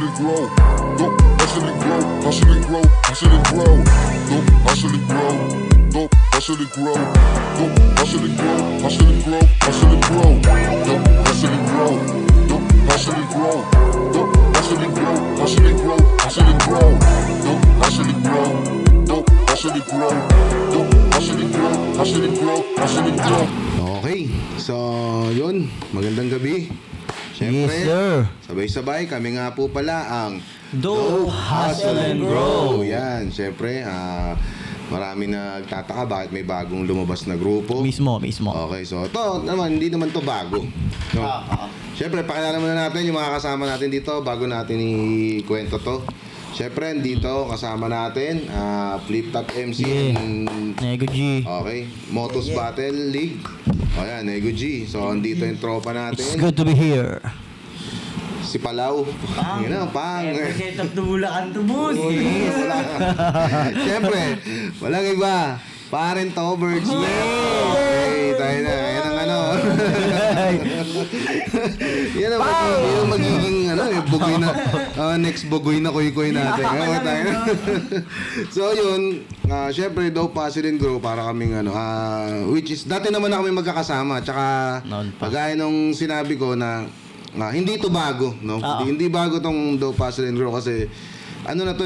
hustle and grow. Dope, hustle and grow, hustle and grow, hustle and grow. Dope, hustle and grow. Dope, hustle and grow. Dope, hustle and grow, hustle and grow, hustle and grow. Dope, hustle and grow. Dope, hustle and grow. Dope, hustle and grow, hustle and grow, hustle and grow. Dope, hustle and grow. Dope, hustle and grow. Dope, hustle and grow, hustle and grow, hustle and grow. Okay, so yun, magandang gabi. Siyempre, yes, sir. Sabay-sabay, kami nga po pala ang Dope, Hustle and Grow. Yan, siyempre, marami nagtataka bakit may bagong lumabas na grupo. Mismo. Okay, so ito naman, hindi naman to bago. No? Siyempre, pakilala muna natin yung mga kasama natin dito bago natin ikwento to. Siyempre, dito kasama natin, Flip Top MC and Nego G. Okay, Motos Battle League. O yan, Nego G. So, andito yung tropa natin. It's good to be here. Si Palau. Yun na, pang. Set up to Bulacan to boss. Siyempre, walang iba. Parent Toberts. Okay, tayo na. Yan ang ano. Yan ang magiging bugoy na. Next bugoy na kuy-kuy natin. Okay, tayo. So, yun. Siyempre, Dope Hustle and Grow para kaming which is, dati naman na kami magkakasama. Tsaka, pagaya nung sinabi ko na hindi ito bago, no? Hindi bago tong Dope Hustle and Grow kasi ano na to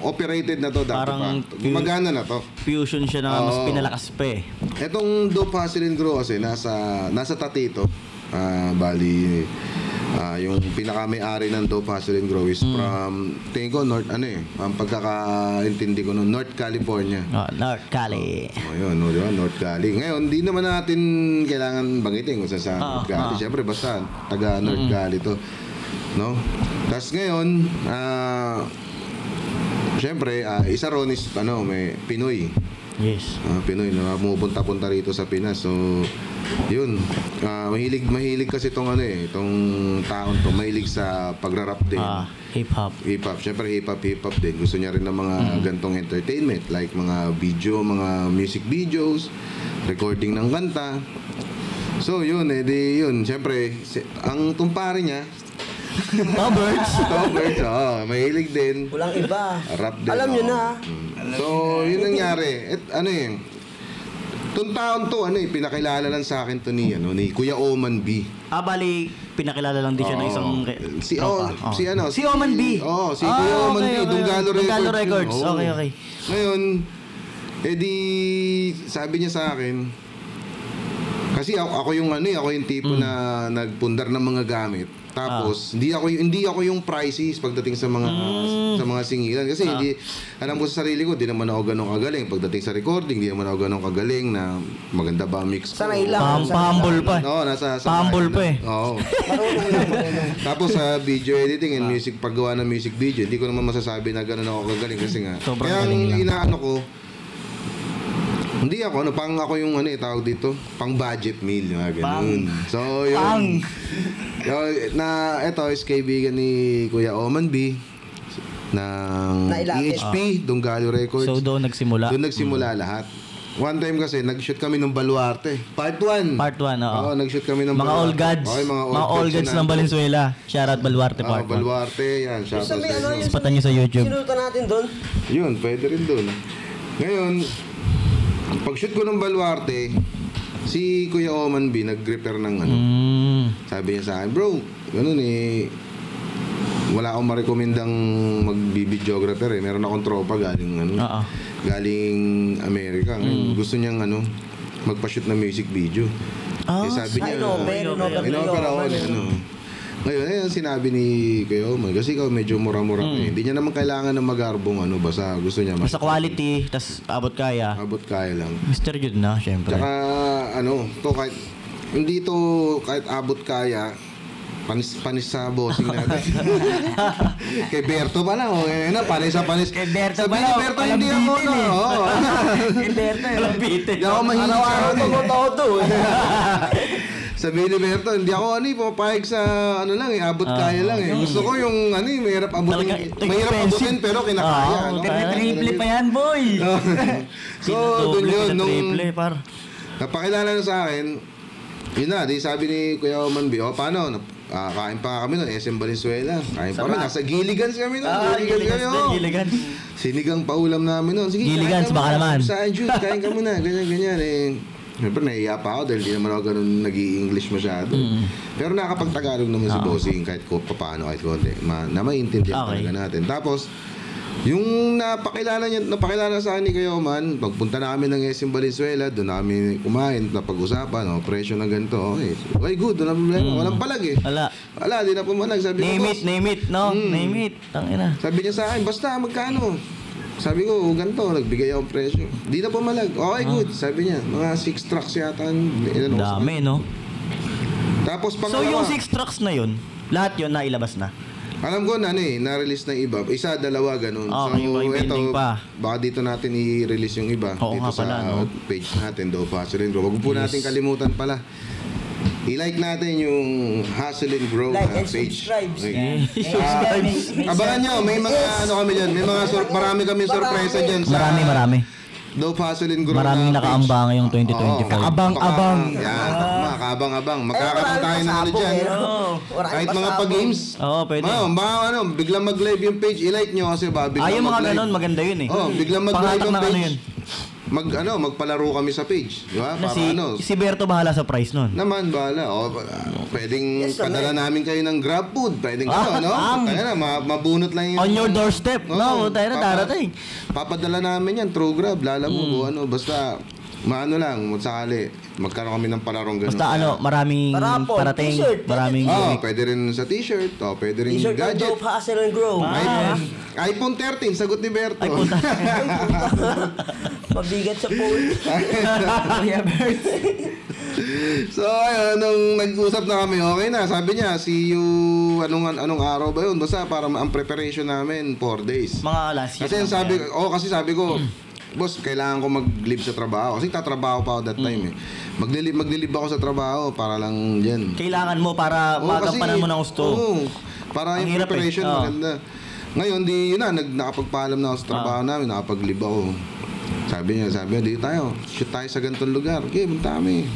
operated na to dati pa. Gumagana na to. Fusion siya na mas pinalakas pa eh. Etong Dope Hustle and Grow kasi nasa Tatito. Bali yung pinaka-may-ari ng Dope Hustle and Grow is from tingin ko North ang pagkakaintindi ko North California. North Cali. Yun, no, diba? North Cali. Ngayon, di naman natin kailangan banggitin kung sa North Cali. Siyempre, basta taga North Cali to. No? Tapos ngayon, siyempre, isa ron is, may Pinoy. Yes. Pinoy na pumupunta-punta rito sa Pinas. So, yun. Mahilig kasi itong itong taon to. Mahilig sa pagrarap din. Hip-hop. Hip-hop. Siyempre, hip-hop din. Gusto niya rin ng mga gantong entertainment. Like mga video, mga music videos, recording ng kanta. So, yun. Yun. Siyempre, ang tumpari niya, Toberts, mahilig din. Walang iba. Rap din. Alam nyo na. So, yun nangyari. Itong taon to, pinakilala lang sa akin to ni Kuya Oman B. Bali, pinakilala lang din siya ng isang si Oman B. Si Kuya Oman B, Dunggalo Records. Okay. Ngayon, sabi niya sa akin, kasi ako yung tipo na nagpundar ng mga gamit. Tapos hindi ako yung prices pagdating sa mga singilan kasi hindi alam ko sa sarili ko, hindi naman ako ganun kagaling pagdating sa recording, hindi naman ako ganun kagaling na maganda ba mix ko. Sanay lang. Pahambol pa. Oo, nasa Pahambol pa eh. Oo. Tapos sa video editing and music, paggawa ng music video, hindi ko naman masasabi na ganun ako kagaling kasi nga. Kaya ang inaano ko, hindi ako, ako yung tawag dito, pang budget meal, ganun. So, yun. Ito is kaibigan ni Kuya Oman B ng EHP, Dunggalo Records. So, doon nagsimula lahat. One time kasi, nag-shoot kami ng Baluarte. Part 1. Oo, nag-shoot kami ng mga All Gods. Okay, mga All Gods ng Valenzuela. Shoutout Baluarte Part 1. Baluarte, yan. Shoutout sa inyo. Ispatan nyo sa YouTube. Sinutan natin doon. Yun, pwede rin doon. Ngayon, pag-shoot ko ng Baluarte, si Kuya Oman B nag-repair ng sabi niya sa akin, bro, ganun wala akong marekomendang mag-videographer Meron akong tropa galing galing Amerika. Ngayon, gusto niyang magpa-shoot ng music video. Sabi niya, inopera ako Ngayon, sinabi ni Kuya Oman, kasi ikaw medyo mura-mura hindi niya naman kailangan ng magarbong basta gusto niya. Basta quality, tas abot kaya. Abot kaya lang. Mr. Jude na, syempre. Tsaka, hindi to kahit abot kaya, panis sa bossing natin. Kay Berto pa lang, panis sa panis. Kay Berto Sabi ni Berto, hindi ako, Kay Berto, hindi ako mahilig sa Sabi ni Berto, hindi ako pumapayag sa abot kaya lang Gusto ko yung mahirap abutin pero kinakaya. Triple pa yan, boy. So, doon yun, nung napakilala napakilala na sa akin, Yun na, di sabi ni Kuya Oman B, paano? Kain pa nga kami nun, SM Valenzuela. Kain pa kami, nasa Giligans kami nun. Giligans. Sinigang paulam namin nun. Sige, Giligans, baka naman. Saan, Jude, kain ka muna. Ganyan. Siyempre, nahiya pa ako dahil di naman ako ganun nag-i-English masyado. Pero nakakapag-Tagalog naman si Bossing kahit paano, kahit konti. Na maintindihan talaga natin. Tapos, yung napakilala sa akin ni Kuya Oman, pagpunta namin ng SM Valenzuela, doon namin kumain, napag-usapan, presyo na ganito. Okay, good, wala problema. Walang palag eh. Wala, di na pumalag. Sabi ko, Name it, no? Name it. Tangina. Sabi niya sa akin, basta magkano? Sabi ko, ganito, nagbigay akong presyo. Di na pumalag. Okay, good. Sabi niya, mga 6 trucks yata. Dami, no? Tapos So yung 6 trucks na yun, lahat yun nailabas na? Alam ko na na-release ng iba. Isa, dalawa, ganun. Okay, so, ito, baka dito natin i-release yung iba. Oo, dito pala, sa page natin, Dope Hustle and Grow. Huwag po natin kalimutan pala. I-like natin yung Hustle and Grow Like and page. subscribe. Okay. Abangan nyo, may mga kami dyan. May mga marami kami sorpresa dyan sa Marami. Dope Hustle and Grow. Maraming nakaambang ngayong 2025. Abang-abang. Yan, abang-abang. Magkakaroon tayo ng ano dyan. Kahit mga pag-games. Oo, pwede. Biglang mag-live yung page, i-like nyo kasi ba, biglang yung mga mag-live. ganun, maganda yun eh. Biglang mag-live yung Pangatak na page. Magpalaro kami sa page, di ba? Para si Berto bahala sa price nun. Naman, bahala. Pwedeng padala namin kayo ng grab food. Pwedeng no? Kaya na, mabunot lang yung... On your doorstep. No, tayo na darating. Papadala namin yan, through grab. Lala mo, basta... Maano lang, sakali, magkaroon kami ng palarong ganun. Basta maraming parating, t-shirt, maraming pwede rin sa t-shirt, pwede rin t-shirt gadget. Dope Hustle and Grow. iPhone 13, sagot ni Berto. Mabigat sa phone. So ayun, nung nag-usap na kami, okay na. Sabi niya, see you, anong araw ba yun? Basta para ang preparation namin, 4 days. mga last year. Kasi sabi ko, boss, kailangan ko mag-leave sa trabaho. Kasi tatrabaho pa ako that time eh. Mag-leave ako sa trabaho para lang dyan. Kailangan mo para magampanan mo ng gusto. Para yung preparation maganda. Ngayon, yun na, nakapagpaalam na ako sa trabaho namin, nakapag-leave ako. Sabi niya, dito tayo, shoot tayo sa ganitong lugar. Okay, punta kami.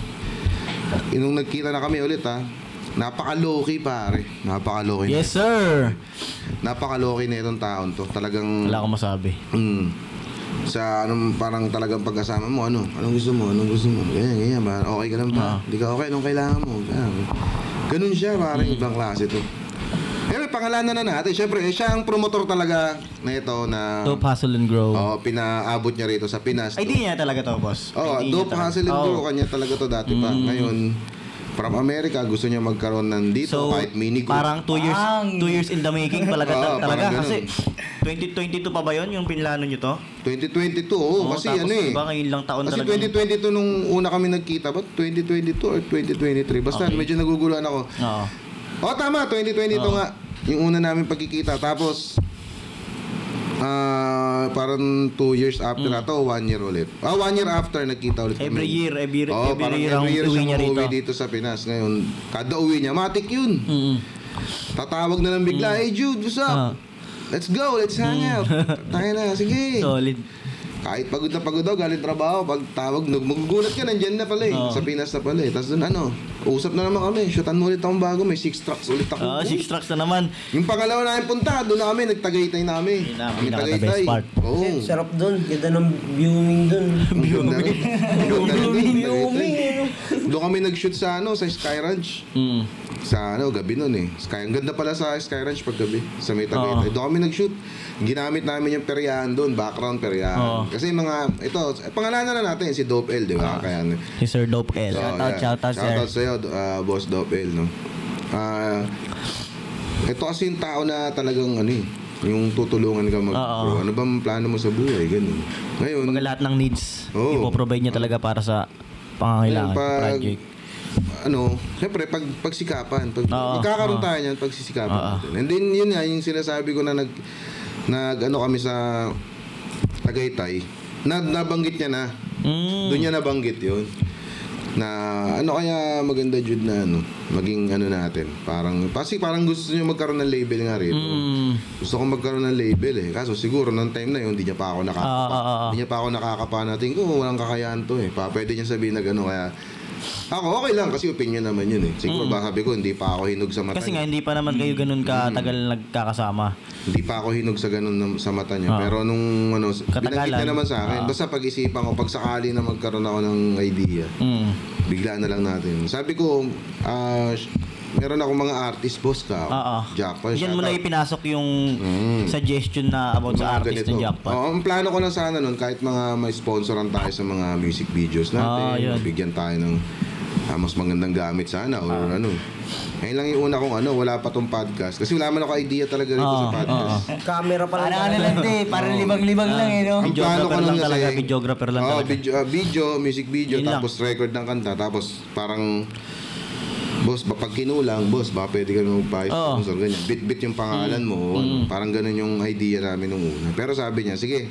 Nung nagkita na kami ulit napaka-low-key pare. Napaka-low-key. Yes, sir. Napaka-low-key na itong taon to. Talagang... Wala akong masabi. Sa parang talagang pagkasama mo, anong gusto mo? Ganyan, okay ka lang ba? Hindi ka okay, anong kailangan mo? Ganun siya, parang ibang klase to. Pangalanan na natin. Siyempre, siya ang promotor talaga na ito na... Dope Hustle and Grow. Pinaabot niya rito sa Pinas. Ay, di niya talaga to, boss. Dope Hustle and Grow, kanya talaga to dati pa. Ngayon, from America, gusto niya magkaroon dito kahit mini group. Parang 2 years in the making talaga. Kasi 2022 pa ba yun yung pinlano nyo to? 2022, kasi tapos diba ngayon lang taon kasi talaga. Kasi 2022 nung una kami nagkita, ba 2022 or 2023? Basta medyo naguguluhan ako. Tama, 2022 nga. Yung una namin pagkikita. Tapos, parang 2 years after na to, 1 year ulit. 1 year after, nagkita ulit kami. Every year every year uwi siya niya rito. umuwi dito sa Pinas. Ngayon, kada uwi niya, matik yun. Tatawag na lang bigla, hey Jude, what's up? Let's go, let's hang out. Tayo na, sige. Solid. Kahit pagod na pagod daw, galing trabaho, pag tawag, magugulat ka, nandyan na pala eh. Sa Pinas na pala eh. Tapos doon usap na naman kami, shootan mo ulit akong bago, may 6 trucks ulit ako. 6 trucks na naman. Yung pangalawa namin punta, doon na kami, nagtagaytay namin. Yun na, the best part. Sarap doon, ganda ng viewing doon. Doon kami nag-shoot sa Sky Ranch. Sa gabi nun eh. Ang ganda pala sa Sky Ranch pag gabi, sa may Tagaytay. Doon kami nag-shoot. Ginamit namin yung peryahan doon, background peryahan. Kasi pangalanan na natin si Dope L, di ba? Kaya Si Sir Dope L. Shoutout sa'yo, Boss Dope L, no? Ito kasi yung tao na talagang yung tutulungan ka mag-pro. Ano bang plano mo sa buhay? Ganun. Ngayon, Pag lahat ng needs, ipoprovide niya talaga para sa pangangailangan ng project. Siyempre, pagsikapan. Magkakaroon tayo niyan, pagsisikapan natin. And then, yun nga, yung sinasabi ko na kami sa Tagaytay, nabanggit niya na. Doon niya nabanggit yun. Na kaya maganda Jude na maging natin. Parang gusto niya magkaroon ng label nga rito. Gusto ko magkaroon ng label eh. Kaso siguro nung time na yun, hindi niya pa ako nakakapa natin ko walang kakayahan to eh. Pwede niya sabihin na kaya Ako, okay lang kasi opinion naman yun eh. Siguro ba sabi ko, hindi pa ako hinog sa mata Kasi niya. nga, hindi pa naman kayo ganun katagal nagkakasama. Hindi pa ako hinog sa ganun sa mata niya. Pero nung binanggit niya naman sa akin, basta pag-isipan ko, pag sakali na magkaroon ako ng idea, bigla na lang natin. Sabi ko, meron akong mga artist, boss ka. Jackpot. Diyan mo na ipinasok yung suggestion na about sa artist na Jackpot. Ang plano ko lang sana nun, kahit mga may sponsoran tayo sa mga music videos natin, bigyan tayo ng mas magandang gamit sana or ano. Ngayon lang yung una kong wala pa tong podcast. Kasi wala man ako idea talaga rito sa podcast. Camera pa lang. Ano lang parang libang-libang lang no? Ang plano ko lang talaga, videographer lang talaga. Video, music video, Yun tapos record ng kanta, tapos parang boss, pag kinulang, boss, baka pwede ka naman magpa-sponsor, ganyan. Bit-bit yung pangalan mo. Parang ganun yung idea namin nung una. Pero sabi niya, sige,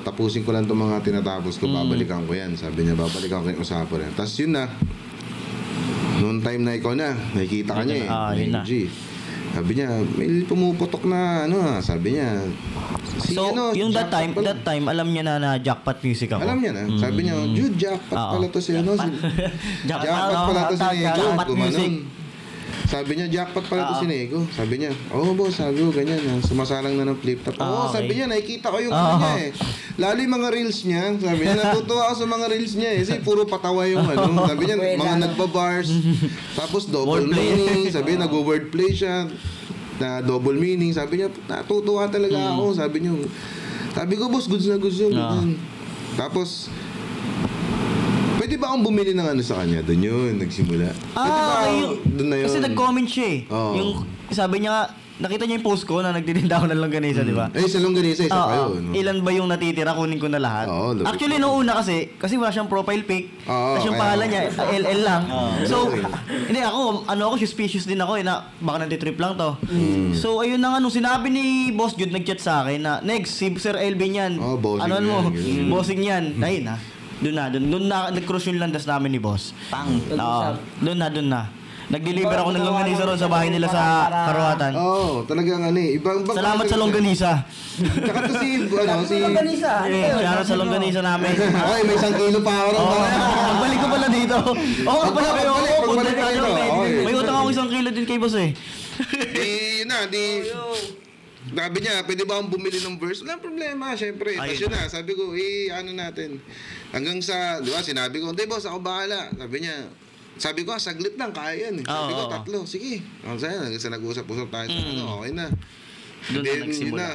tapusin ko lang itong mga tinatapos ko, babalikan ko yan. Sabi niya, babalikan ko yung usapan yan. Tapos yun na, noong time na ikaw na, nakikita ka niya yun na. Sabi niya, may pumuputok na, sabi niya. Yung that time, alam niya na Jackpot Music ako. Alam niya na. Sabi niya, Jude, Jackpot pala to si Jackpot pala to si Nego. Jackpot Music. Sabi niya, Jackpot pala to si Nego. Sabi niya, boss, sabi ko, ganyan. Sumasalang na ng flip top. Sabi niya, nakikita ko yung niya eh. Lalo yung mga reels niya. Sabi niya, natutuwa ako sa mga reels niya eh. Kasi puro patawa yung Sabi niya, mga nagbabars. Tapos double meaning. Sabi niya, nag-wordplay siya. Na double meaning. Sabi niya, natutuwa talaga ako. Sabi niya, sabi ko, boss, goods na goods yun. Tapos, pwede ba akong bumili ng sa kanya? Doon yun, nagsimula. Doon na yun. Kasi nag-comment siya eh. Yung, sabi niya, nakita niya yung post ko na nagtitinda ako ng longganisa, di ba? Sa longganisa, isa kayo. Ilan ba yung natitira? Kunin ko na lahat. Actually, nung una kasi wala siyang profile pic. Tapos yung pangalan niya, LL lang. So, hindi ako, suspicious din ako na baka natitrip lang to. So, ayun na nga, nung sinabi ni Boss Jude, nag-chat sa akin na, next, si Sir LB niyan. Ano mo? Bossing niyan. Ayun na. Doon na, nag-cruise yung landas namin ni Boss. Doon na. Nag-deliver ako ng longganisa ron sa bahay nila sa Karuhatan. Talagang ibang salamat sa longganisa. Tsaka to si Longganisa. Salamat sa longganisa namin. Okay, may 1 kilo pa ako ron. Magbalik ko pala dito. Pagbalik tayo. May utang ako 1 kilo din kay Boss eh. Sabi niya, pwede ba akong bumili ng verse? Walang problema, syempre. Tapos yun na, sabi ko, natin. Hanggang sa, di ba, sinabi ko, hindi boss, ako bahala. Sabi ko, saglit lang, kaya yan. Sabi ko, 3. Sige. Hanggang sa nag-usap-usap tayo sa okay na. Doon na nagsimula.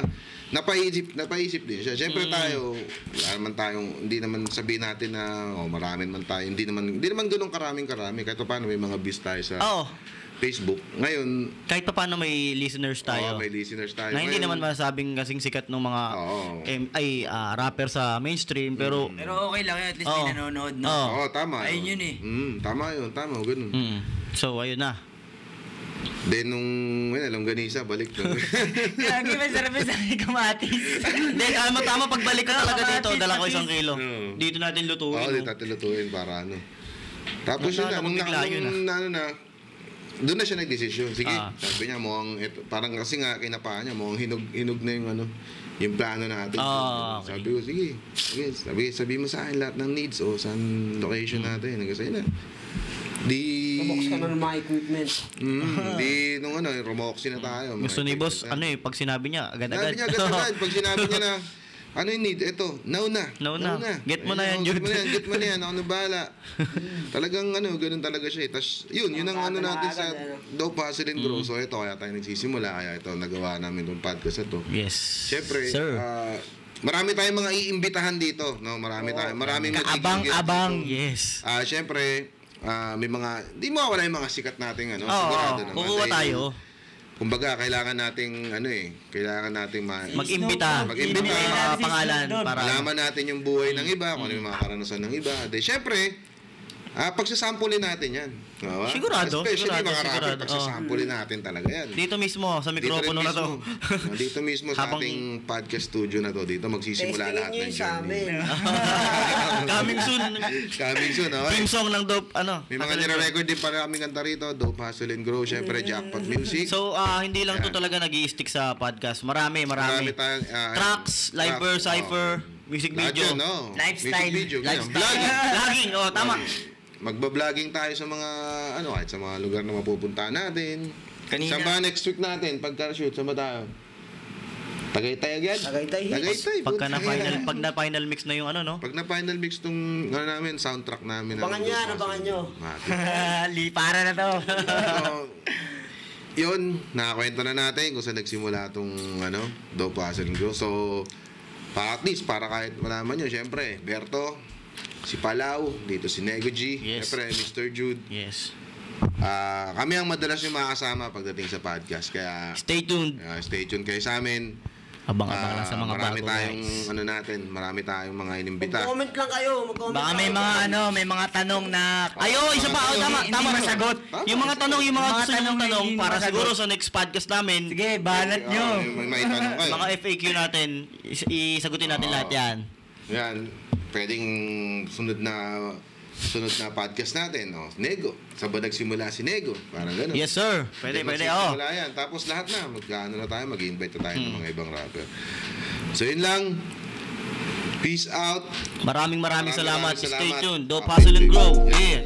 Napaisip din siya. Syempre tayo, wala naman tayong, hindi naman sabihin natin na, marami man tayo. Hindi naman ganun karami. Kahit paano may mga views tayo sa Facebook. Ngayon, kahit pa paano may listeners tayo. May listeners tayo. Na hindi naman masasabing kasing sikat ng mga rapper sa mainstream, pero okay lang yun. At least may nanonood na. Tama. Ayun yun eh. Tama yun. Ganun. So, ayun na. Then, nung longganisa, balik na. Lagi masarap sa kamatis. Then, tama pagbalik ka talaga dito, dala ko 1 kilo. Dito natin lutuin. Dito natin lutuin para Tapos yun na, doon na siya nagdesisyon. Sige, sabi niya, parang kasi nga kinapaan niya, hinog na yung plano natin. Sabi ko, sige. Sabi mo sa akin lahat ng needs o saan location natin. Nagkasaya na. Mabox ka na ng mga equipment. Rumoxy na tayo. Gusto ni Boss, pag sinabi niya, agad-agad. Pag sinabi niya na, ano yung need? Ito, now na. Get mo na yan, Jude. Get mo na yan. Ako na bahala. Talagang ganun talaga siya. Tapos, yun ang natin sa Dope Hustle and Grow. So, ito, kaya tayo nagsisimula. Kaya ito, nagawa namin itong podcast ito. Yes. Siyempre, marami tayong mga iimbitahan dito. Maraming Kaabang-abang, yes. Siyempre, may mga, di mo wala yung mga sikat nating sigurado naman. Kukuha tayo. Kumbaga, kailangan nating mag-imbita. Mga pangalan para malaman natin yung buhay ng iba, kung ano yung mga karanasan ng iba. Syempre, pagsasampulin natin yan. Sigurado. Especially mga rapper, pagsasampulin natin talaga yan. Dito mismo, sa mikropono na to. Dito mismo sa ating podcast studio na to. Dito magsisimula lahat ng journey. Coming soon. Theme song ng Dope, May mga nire-record din para kaming kanta rito. Dope Hustle and Grow, syempre Jackpot Music. So, hindi lang to talaga nag-i-stick sa podcast. Marami tayong tracks, live cypher, music video. Lifestyle. Vlogging, tama. magba-vlogging tayo sa mga, kahit sa mga lugar na mapupuntahan natin. Kanina. Sa mga next week natin, pagka-shoot, saan ba tayo? Tagaytay agad? Tagaytay. Pagka na final mix na yung no? Pag na final mix tong namin, soundtrack namin. Abangan nyo. Para na to. So, yun, nakakwento na natin kung saan nagsimula itong Dope Hustle Grow. So, at least, para kahit malaman nyo, syempre, Berto, si Palau, dito si Nego G, Yes. syempre, Mr. Jude. Yes. Kami ang madalas yung makakasama pagdating sa podcast. Kaya, Stay tuned. stay tuned kayo sa amin. Abang-abang lang sa mga marami bago, tayong, guys. marami tayong mga inimbita. Mag-comment lang kayo. Baka may mga may mga tanong na Isa pa, tama. hindi masagot. Yung mga tanong, gusto tanong nyo na tanong hindi para masagot. siguro sa next podcast namin. Sige, balat nyo. May tanong kayo. Mga FAQ natin, isagutin natin lahat yan. Yan, pwedeng sunod na podcast natin, Nego. Saan ba nagsimula si Nego? Parang gano'n. Yes, sir. Pwede, Magsisimula yan. Tapos lahat na, mag-invite na tayo ng mga ibang rapper. So, yun lang. Peace out. Maraming salamat. Stay salamat. tuned. Dope Hustle and Grow. Yeah.